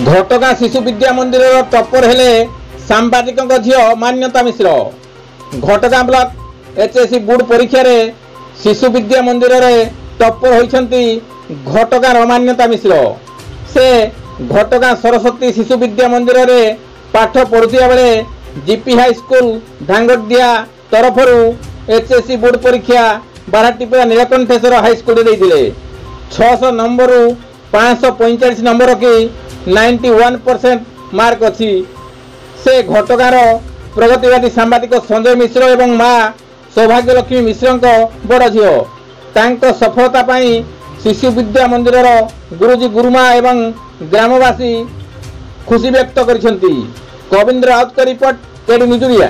घटगाँ शिशु विद्या मंदिर टप्पर हेले सांबादिक झील मान्यता मिश्र। घटगाँ ब्लॉक एचएससी बोर्ड परीक्षा रे शिशु विद्या मंदिर रे टप्पर होइछंती घटगाँ मान्यता मिश्र। से घटगाँ सरस्वती शिशु विद्या मंदिर रे पाठ पढ़ुथिया बेले जीपी हाई स्कूल धांगडिया तरफरु एचएससी बोर्ड परीक्षा बाराटीपुरा नीलकंठेश्वर हाई स्कूल देइथिले। 600 नंबर 545 नंबर की 91% मार्क अच्छी। से घटगाँर प्रगतिवादी सांबादिक संजय मिश्र एवं माँ सौभाग्य लक्ष्मी मिश्र बड़ झील। तांको सफलता पाई शिशु विद्या मंदिर गुरुजी गुरुमा एवं ग्रामवासी खुशी व्यक्त करिसेंती। कविंद्र राउत का रिपोर्ट केडी निजुरिया।